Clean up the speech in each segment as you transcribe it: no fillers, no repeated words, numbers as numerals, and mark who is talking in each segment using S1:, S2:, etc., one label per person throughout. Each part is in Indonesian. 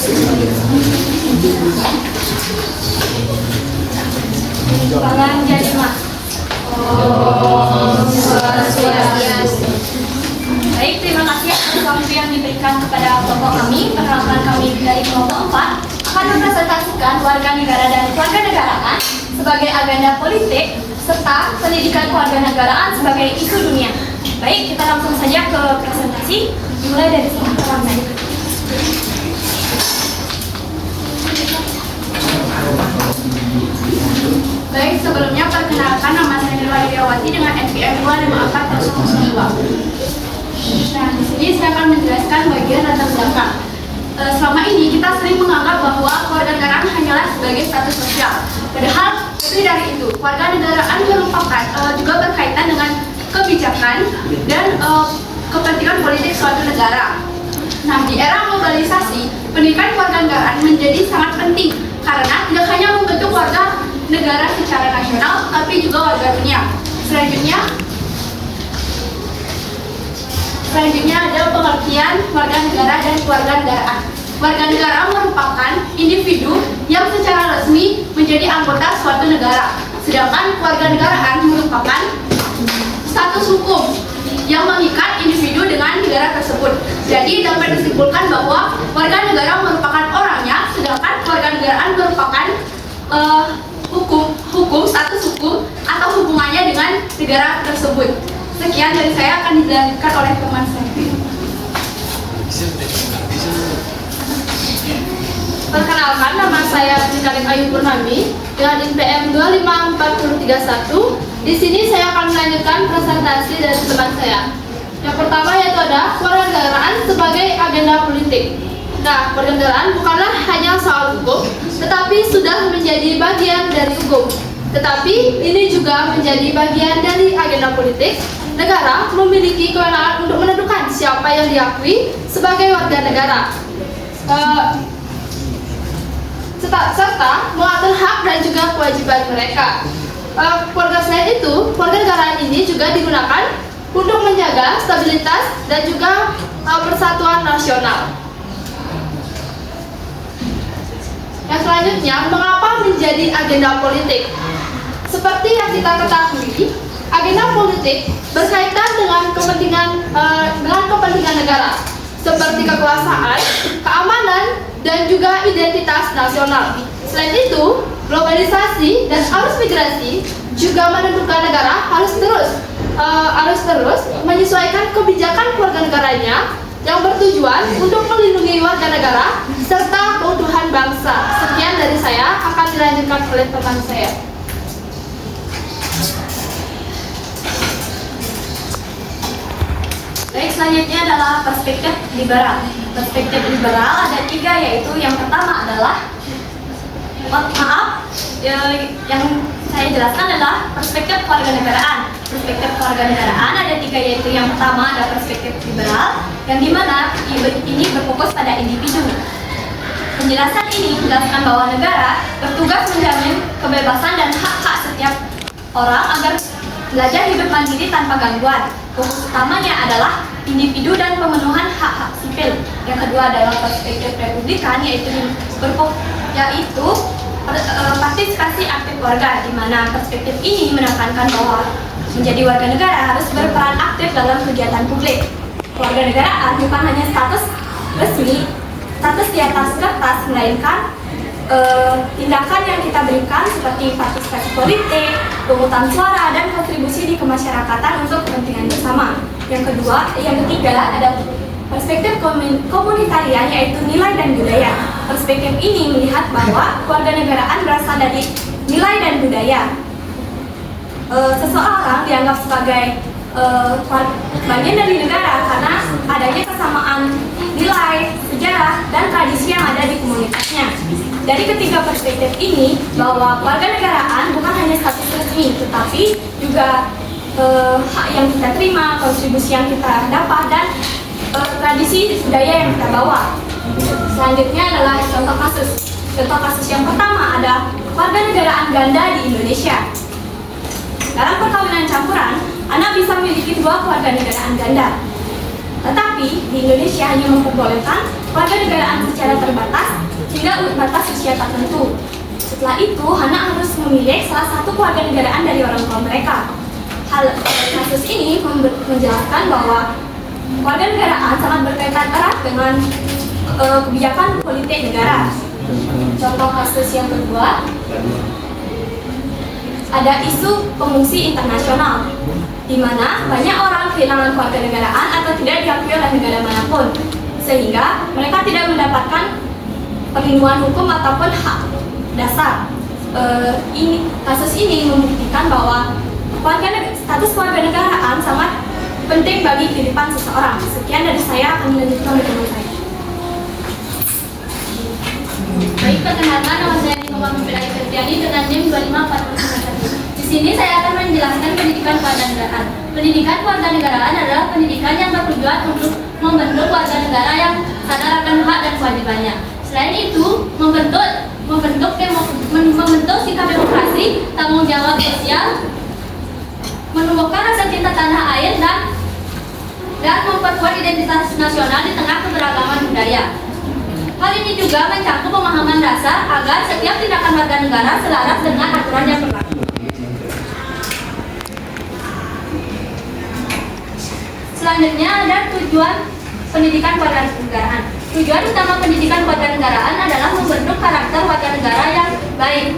S1: Salam jadi mas. Baik, terima kasih atas waktu yang diberikan kepada kelompok kami. Perkenalkan, kami dari kelompok 4 akan mempresentasikan warga negara dan keluarga negaraan sebagai agenda politik serta pendidikan kewarganegaraan sebagai isu dunia. Baik, kita langsung saja ke presentasi. Dimulai dari teman-teman. Baik, sebelumnya perkenalkan, nama saya Nirwa Iriawati dengan NPM 254002. Nah, di sini saya akan menjelaskan bagian latar belakang. Selama ini kita sering menganggap bahwa kewarganegaraan hanyalah sebagai status sosial. Padahal lebih dari itu, kewarganegaraan merupakan juga berkaitan dengan kebijakan dan kepentingan politik suatu negara. Nah, di era globalisasi, pendidikan kewarganegaraan menjadi sangat penting karena tidak hanya membentuk warga negara secara nasional, tapi juga warga dunia. Selanjutnya ada pengertian warga negara dan keluarga negaraan. Warga negara merupakan individu yang secara resmi menjadi anggota suatu negara, sedangkan keluarga negaraan merupakan status hukum yang mengikat individu dengan negara tersebut. Jadi dapat disimpulkan bahwa warga negara merupakan orangnya, sedangkan keluarga negaraan merupakan hukum, status hukum atau hubungannya dengan negara tersebut. Sekian dari saya, akan dilanjutkan oleh teman saya.
S2: Perkenalkan, nama saya Nikarin Ayu Purnami dengan NPM 254031. Di sini saya akan melanjutkan presentasi dari teman saya. Yang pertama yaitu ada kewarganegaraan sebagai agenda politik. Nah, kewarganegaraan bukanlah hanya soal hukum, tetapi sudah menjadi bagian dari hukum. Tetapi ini juga menjadi bagian dari agenda politik. Negara memiliki kewenangan untuk menentukan siapa yang diakui sebagai warga negara, serta mengatur hak dan juga kewajiban mereka. Selain itu, kewarganegaraan ini juga digunakan untuk menjaga stabilitas dan juga persatuan nasional. Yang selanjutnya, mengapa menjadi agenda politik? Seperti yang kita ketahui, agenda politik berkaitan dengan kepentingan negara, seperti kekuasaan, keamanan, dan juga identitas nasional. Selain itu, globalisasi dan arus migrasi juga menentukan negara harus terus menyesuaikan kebijakan kewarganegaranya yang bertujuan untuk melindungi warga negara serta keutuhan bangsa. Sekian dari saya, akan dilanjutkan oleh teman saya.
S1: Baik, selanjutnya adalah perspektif liberal. Perspektif liberal ada 3, yaitu yang pertama adalah yang saya jelaskan adalah perspektif kewarganegaraan. Perspektif kewarganegaraan ada 3, yaitu yang pertama ada perspektif liberal, yang dimana ini berfokus pada individu. Penjelasan ini menjelaskan bahwa negara bertugas menjamin kebebasan dan hak-hak setiap orang agar belajar hidup mandiri tanpa gangguan. Fokus utamanya adalah individu dan pemenuhan hak-hak sipil. Yang kedua adalah perspektif republikan, yaitu partisipasi aktif warga, di mana perspektif ini menekankan bahwa menjadi warga negara harus berperan aktif dalam kegiatan publik. Kewarganegaraan bukan hanya status resmi, status di atas kertas, melainkan tindakan yang kita berikan seperti partisipasi politik, pemungutan suara, dan kontribusi di kemasyarakatan untuk kepentingan bersama. Yang ketiga ada perspektif komunitarian, yaitu nilai dan budaya. Perspektif ini melihat bahwa kewarganegaraan berasal dari nilai dan budaya. Seseorang dianggap sebagai bagian dari negara karena adanya kesamaan nilai, sejarah, dan tradisi yang ada di komunitasnya. Dari ketiga perspektif ini, bahwa kewarganegaraan bukan hanya status resmi, tetapi juga hak yang kita terima, kontribusi yang kita dapat, dan tradisi budaya yang kita bawa. Selanjutnya adalah contoh kasus. Contoh kasus yang pertama ada kewarganegaraan ganda di Indonesia. Dalam perkawinan campuran, anak bisa memiliki 2 kewarganegaraan ganda. Tetapi di Indonesia hanya memperbolehkan kewarganegaraan secara terbatas hingga batas usia tertentu. Setelah itu, anak harus memilih salah satu kewarganegaraan dari orang tua mereka. Kasus ini menjelaskan bahwa kewarganegaraan sangat berkaitan erat dengan kebijakan politik negara. Contoh kasus yang kedua, ada isu pengungsi internasional, di mana banyak orang kehilangan kewarganegaraan atau tidak diakui oleh negara manapun, sehingga mereka tidak mendapatkan perlindungan hukum ataupun hak dasar. Kasus ini membuktikan bahwa status kewarganegaraan sangat penting bagi kehidupan seseorang. Sekian dari saya, akan melanjutkan dengan saya.
S2: Baik, perkenalkan, nama saya Muhammad Ayu Febriani dengan NIM 2541. Di sini saya akan menjelaskan pendidikan kewarganegaraan. Pendidikan kewarganegaraan adalah pendidikan yang bertujuan untuk membentuk warga negara yang sadar akan hak dan kewajibannya. Selain itu, membentuk sikap demokrasi, tanggung jawab sosial, menumbuhkan rasa cinta tanah air dan memperkuat identitas nasional di tengah keberagaman budaya. Hal ini juga mencakup pemahaman dasar agar setiap tindakan warga negara selaras dengan aturan yang berlaku. Selanjutnya ada tujuan pendidikan kewarganegaraan. Tujuan utama pendidikan kewarganegaraan adalah membentuk karakter warga negara yang baik,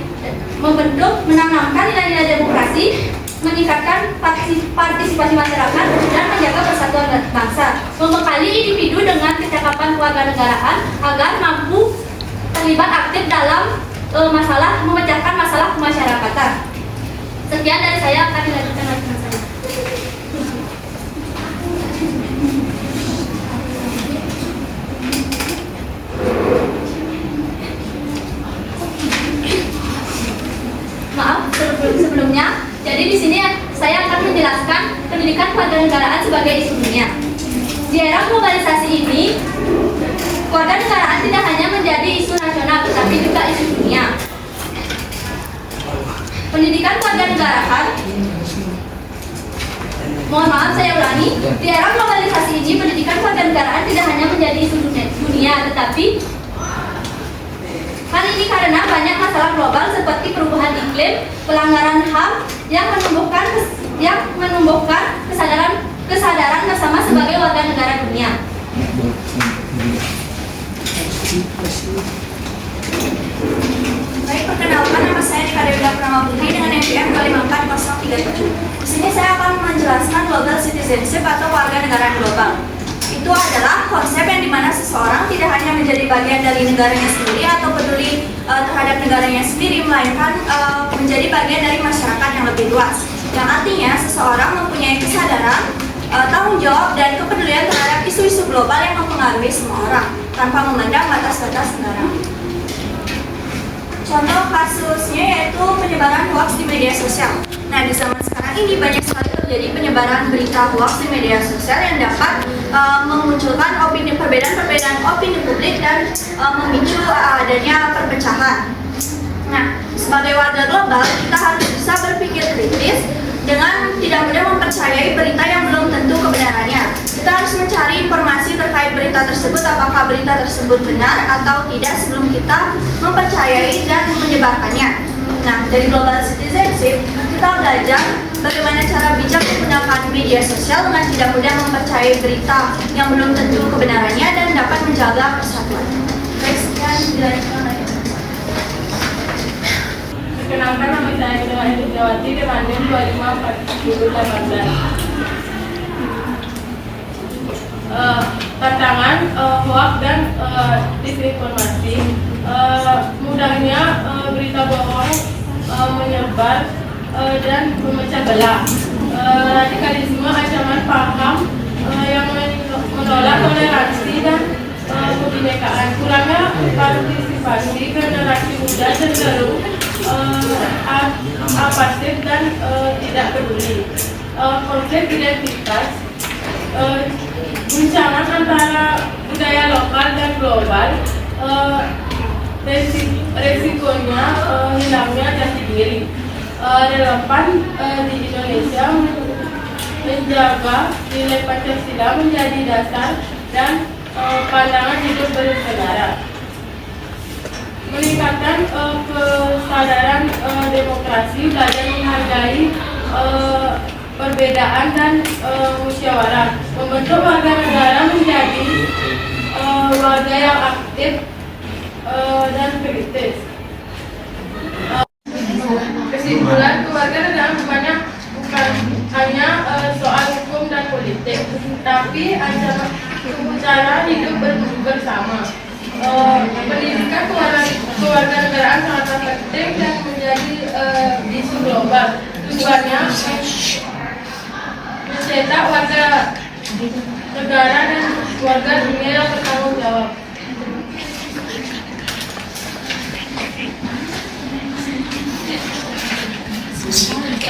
S2: menanamkan nilai-nilai demokrasi, meningkatkan partisipasi masyarakat, dan menjaga persatuan bangsa, membekali individu dengan kecakapan kewarganegaraan agar mampu terlibat aktif dalam memecahkan masalah kemasyarakatan. Sekian dari saya, akan dilanjutkan lagi dengan saya. Maaf, sebelumnya. Jadi di sini saya akan menjelaskan pendidikan kewarganegaraan sebagai isu dunia. Di era globalisasi ini, kewarganegaraan tidak hanya menjadi isu nasional, tetapi juga isu dunia. Pendidikan kewarganegaraan, mohon maaf saya ulangi, di era globalisasi ini pendidikan kewarganegaraan tidak hanya menjadi isu dunia, tetapi hal ini karena banyak masalah global seperti perubahan iklim, pelanggaran HAM yang menumbuhkan kesadaran bersama sebagai warga negara dunia.
S1: Baik, perkenalkan, nama saya Dika Dewi Purnama Putri dengan NPM 25437. Di sini saya akan menjelaskan global citizenship atau warga negara global. Itu adalah konsep yang dimana seseorang tidak hanya menjadi bagian dari negaranya sendiri atau peduli terhadap negaranya sendiri, melainkan menjadi bagian dari masyarakat yang lebih luas. Yang artinya seseorang mempunyai kesadaran, tanggung jawab, dan kepedulian terhadap isu-isu global yang mempengaruhi semua orang, tanpa memandang batas-batas negara. Contoh kasusnya yaitu penyebaran hoax di media sosial. Nah, di zaman sekarang ini banyak sekali terjadi penyebaran berita hoax di media sosial yang dapat memunculkan perbedaan opini publik dan memicu adanya perpecahan. Nah, sebagai warga global, kita harus bisa berpikir kritis dengan tidak mudah mempercayai berita yang belum tentu kebenarannya. Kita harus mencari informasi terkait berita tersebut, apakah berita tersebut benar atau tidak sebelum kita mempercayai dan menyebarkannya. Nah, dari global citizenship, kita belajar bagaimana cara bijak menggunakan media sosial dengan tidak mudah mempercayai berita yang belum tentu kebenarannya dan dapat menjaga persatuan. Baik, sekian dilanjutkan lagi.
S3: Perkenalkan, nama saya Ida Indrawati dengan NIM 254018. Tantangan hoax dan disinformasi. Mudahnya berita bohong menyebar dan memecah belah. Radikalisme, ancaman paham yang menolak toleransi dan kebinekaan. Kurangnya partisipasi generasi muda cenderung apatis dan tidak peduli. Konflik identitas, guncangan antara budaya lokal dan global, resikonya hilangnya jati diri. Relevan di Indonesia menjaga nilai Pancasila menjadi dasar dan pandangan hidup bernegara, meningkatkan kesadaran demokrasi, belajar menghargai perbedaan dan musyawarah, membentuk warga negara menjadi warga yang aktif dan kritis. Kesimpulan, keluarga negara bukan hanya soal hukum dan politik, tapi ada cara hidup bersama. Pendidikan keluarga negaraan sangat penting dan menjadi isu global. Tujuannya mencetak warga negara dan warga dunia yang bertanggung jawab.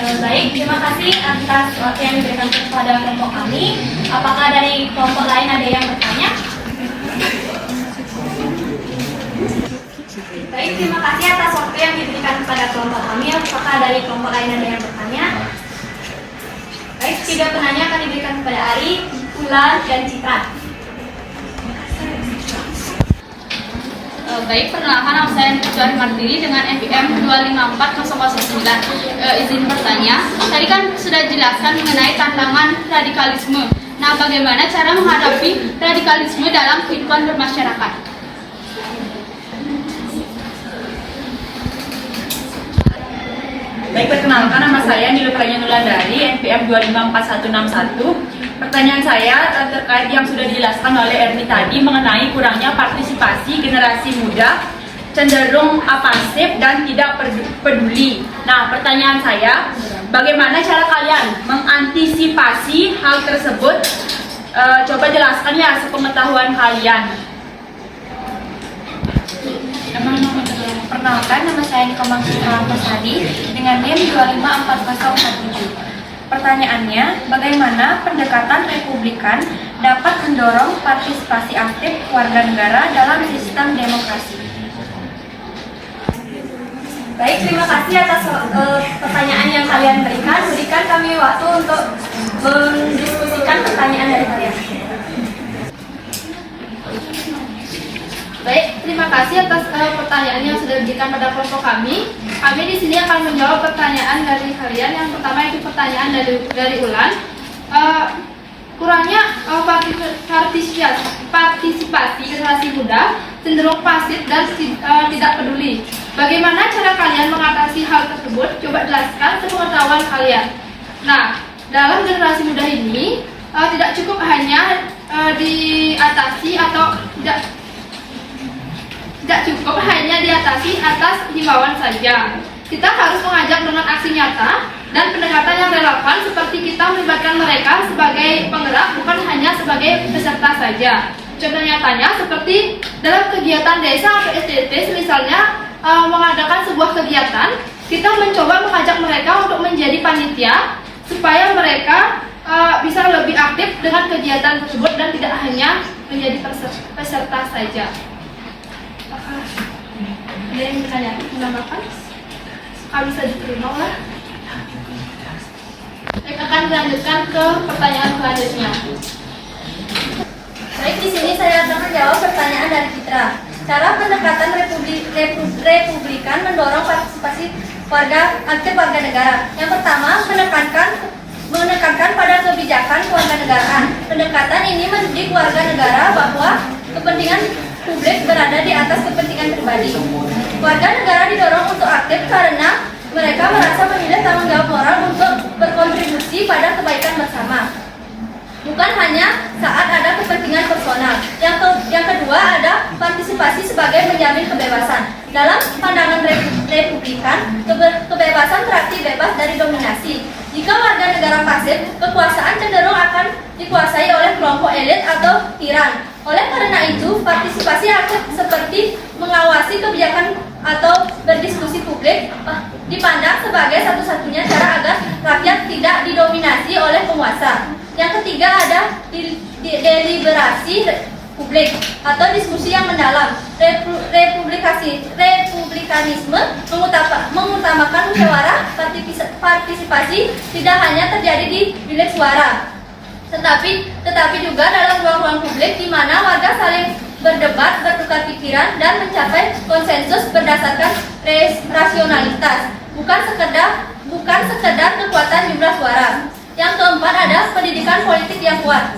S4: Baik, terima kasih atas waktu yang diberikan kepada kelompok kami. Apakah dari kelompok lain ada yang bertanya? Baik, terima kasih atas waktu yang diberikan kepada kelompok kami. Apakah dari kelompok lain ada yang bertanya? Baik, 3 penanya akan diberikan kepada Ari, Ulan, dan Citra.
S5: Baik, perkenalkan nama saya Nucari Mardiri dengan NPM 254009. Izin bertanya, tadi kan sudah jelaskan mengenai tantangan radikalisme. Nah, bagaimana cara menghadapi radikalisme dalam kehidupan bermasyarakat?
S6: Baik, perkenalkan nama saya Nilupranya Nulandari, NPM 254161. Pertanyaan saya terkait yang sudah dijelaskan oleh Erni tadi mengenai kurangnya partisipasi generasi muda, cenderung apasif dan tidak peduli. Nah, pertanyaan saya, bagaimana cara kalian mengantisipasi hal tersebut? Coba jelaskan ya sepengetahuan kalian.
S4: Perkenalkan, nama saya Nikomang Citra Masadi dengan NIM 254017. Pertanyaannya, bagaimana pendekatan republikan dapat mendorong partisipasi aktif warga negara dalam sistem demokrasi? Baik, terima kasih atas pertanyaan yang kalian berikan. Berikan kami waktu untuk mendiskusikan pertanyaan dari kalian.
S2: Baik, terima kasih atas pertanyaan yang sudah diberikan pada kelompok kami. Kami di sini akan menjawab pertanyaan dari kalian. Yang pertama itu pertanyaan dari Ulan. Kurangnya partisipasi generasi muda, cenderung pasif dan tidak peduli. Bagaimana cara kalian mengatasi hal tersebut? Coba jelaskan sepengetahuan kalian. Nah, dalam generasi muda ini tidak cukup hanya diatasi atau tidak cukup hanya diatasi atas himbauan saja. Kita harus mengajak dengan aksi nyata dan pendekatan yang relevan, seperti kita melibatkan mereka sebagai penggerak, bukan hanya sebagai peserta saja. Contoh nyatanya seperti dalam kegiatan desa atau SDT, misalnya mengadakan sebuah kegiatan, kita mencoba mengajak mereka untuk menjadi panitia supaya mereka bisa lebih aktif dengan kegiatan tersebut dan tidak hanya menjadi peserta saja. Ada yang bertanya menambahkan? Kami bisa diterima lah. Baik, akan melanjutkan ke pertanyaan selanjutnya.
S4: Baik, di sini saya akan menjawab pertanyaan dari Citra. Cara pendekatan republikan mendorong partisipasi aktif warga negara. Yang pertama, menekankan pada kebijakan kewarganegaraan. Pendekatan ini mendidik warga negara bahwa kepentingan publik berada di atas kepentingan pribadi. Warga negara didorong untuk aktif karena mereka merasa memiliki tanggung jawab moral untuk berkontribusi pada kebaikan bersama, bukan hanya saat ada kepentingan personal. Yang kedua ada partisipasi sebagai menjamin kebebasan. Dalam pandangan republikan, kebebasan berarti bebas dari dominasi. Jika warga negara pasif, kekuasaan cenderung akan dikuasai oleh kelompok elit atau tiran. Oleh karena itu, partisipasi aktif seperti mengawasi kebijakan atau berdiskusi publik dipandang sebagai satu-satunya cara agar rakyat tidak didominasi oleh penguasa. Yang ketiga ada deliberasi publik atau diskusi yang mendalam. Republikanisme mengutamakan musyawarah partisipasi tidak hanya terjadi di bilik suara, tetapi juga dalam ruang-ruang publik di mana warga saling berdebat, bertukar pikiran, dan mencapai konsensus berdasarkan rasionalitas, bukan sekedar kekuatan jumlah suara. Yang keempat ada pendidikan politik yang kuat.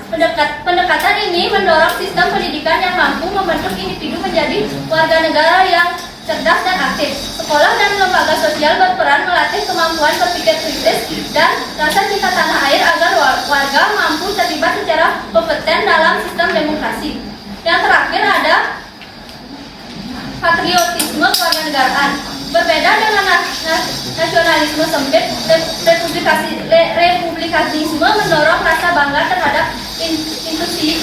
S4: Pendekatan ini mendorong sistem pendidikan yang mampu membentuk individu menjadi warga negara yang cerdas dan aktif. Sekolah dan lembaga sosial berperan melatih kemampuan berpikir kritis dan rasa cinta tanah air agar warga mampu terlibat secara kompeten dalam sistem demokrasi. Yang terakhir ada patriotisme kewarganegaraan. Berbeda dengan nasionalisme sempit, republikanisme mendorong rasa bangga terhadap institusi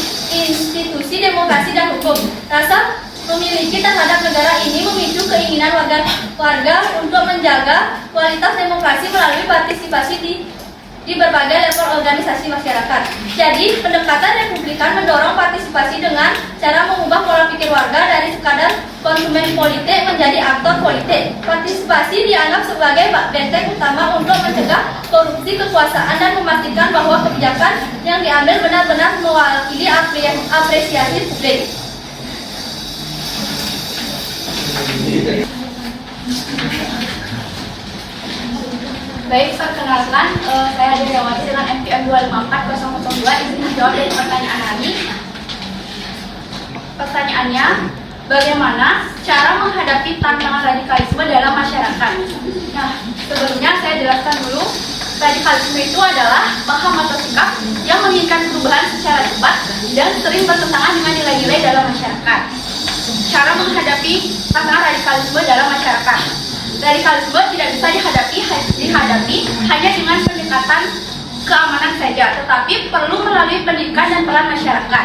S4: demokrasi dan hukum. Rasa memiliki terhadap negara ini memicu keinginan warga untuk menjaga kualitas demokrasi melalui partisipasi di berbagai level organisasi masyarakat. Jadi, pendekatan republikan mendorong partisipasi dengan cara mengubah pola pikir warga dari sekadar konsumen politik menjadi aktor politik. Partisipasi dianggap sebagai benteng utama untuk mencegah korupsi kekuasaan dan memastikan bahwa kebijakan yang diambil benar-benar mewakili apresiasi publik.
S1: Baik, perkenalkan, saya Adriawati dengan NPM 254002. Izin menjawab dari pertanyaan kami. Pertanyaannya, bagaimana cara menghadapi tantangan radikalisme dalam masyarakat? Nah, sebelumnya saya jelaskan dulu. Radikalisme itu adalah paham atau sikap yang menginginkan perubahan secara cepat dan sering bertentangan dengan nilai-nilai dalam masyarakat. Cara menghadapi tantangan radikalisme dalam masyarakat. Radikalisme tidak bisa dihadapi hanya dengan pendekatan keamanan saja, tetapi perlu melalui pendidikan dan peran masyarakat.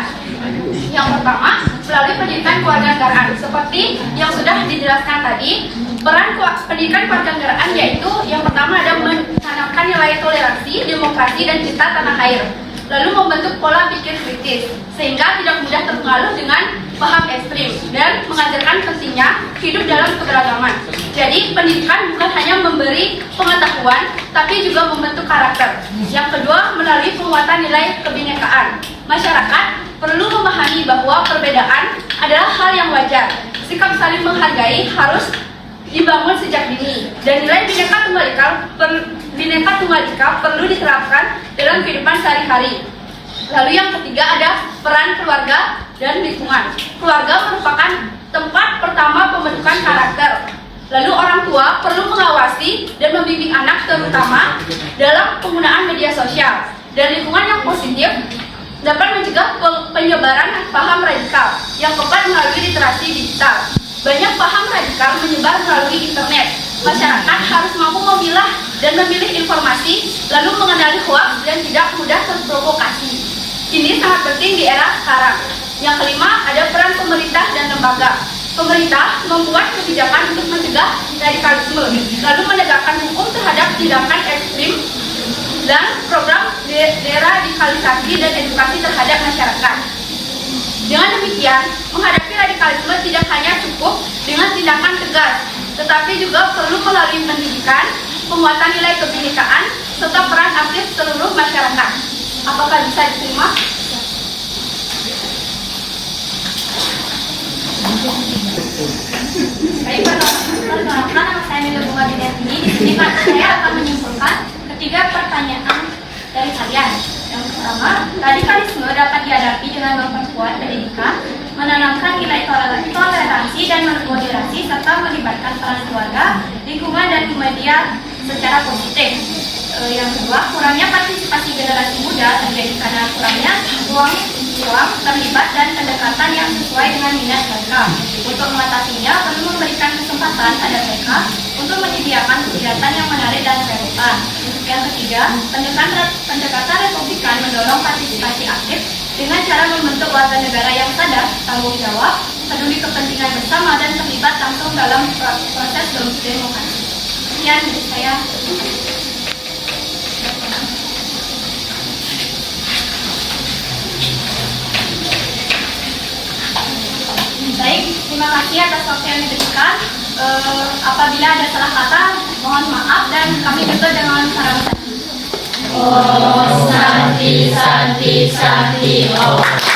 S1: Yang pertama, melalui pendidikan kewarganegaraan. Seperti yang sudah dijelaskan tadi, peran pendidikan kewarganegaraan yaitu yang pertama ada menanamkan nilai toleransi, demokrasi, dan cinta tanah air. Lalu membentuk pola pikir kritis, sehingga tidak mudah terpengaruh dengan paham ekstrim, dan mengajarkan pentingnya hidup dalam keberagaman. Jadi, pendidikan bukan hanya memberi pengetahuan, tapi juga membentuk karakter. Yang kedua, melalui penguatan nilai kebinekaan. Masyarakat perlu memahami bahwa perbedaan adalah hal yang wajar. Sikap saling menghargai harus dibangun sejak dini, dan nilai Bhinneka Tunggal Ika perlu diterapkan dalam kehidupan sehari-hari. Lalu yang ketiga ada peran keluarga dan lingkungan. Keluarga merupakan tempat pertama pembentukan karakter. Lalu orang tua perlu mengawasi dan membimbing anak terutama dalam penggunaan media sosial. Dan lingkungan yang positif dapat mencegah penyebaran paham radikal. Yang keempat, melalui literasi digital. Banyak paham radikal menyebar melalui internet. Masyarakat harus mampu memilah dan memilih informasi, lalu mengenali hoaks dan tidak mudah terprovokasi. Ini sangat penting di era sekarang. Yang kelima, ada peran pemerintah dan lembaga. Pemerintah membuat kebijakan untuk mencegah radikalisme, lalu menegakkan hukum terhadap tindakan ekstrim, dan program deradikalisasi dan edukasi terhadap masyarakat. Dengan demikian, menghadapi radikalisme tidak hanya cukup dengan tindakan tegas, tetapi juga perlu melalui pendidikan, penguatan nilai kebinekaan, serta peran aktif seluruh masyarakat. Apakah bisa diterima?
S5: Baik, perkenalkan, nama saya Nila Bunga Dinetini. Di sini saya akan menyimpulkan ketiga pertanyaan dari kalian. Yang pertama, radikalisme dapat dihadapi dengan memperkuat pendidikan, menanamkan nilai toleransi dan moderasi, serta melibatkan peran keluarga, lingkungan, dan media secara positif. Yang kedua, kurangnya partisipasi generasi muda terjadi karena kurangnya ruang terlibat dan pendekatan yang sesuai dengan minat mereka. Untuk mengatasinya, perlu memberikan kesempatan pada mereka untuk menyediakan kegiatan yang menarik dan relevan. Yang ketiga, pendekatan republikan mendorong partisipasi aktif dengan cara membentuk warga negara yang sadar, tanggung jawab, peduli kepentingan bersama, dan terlibat langsung dalam proses demokrasi. Sekian dari saya. Baik, terima kasih atas waktu yang diberikan. Apabila ada salah kata, mohon maaf, dan kami juga dengan saran.
S7: Om Santi Santi Santi Om.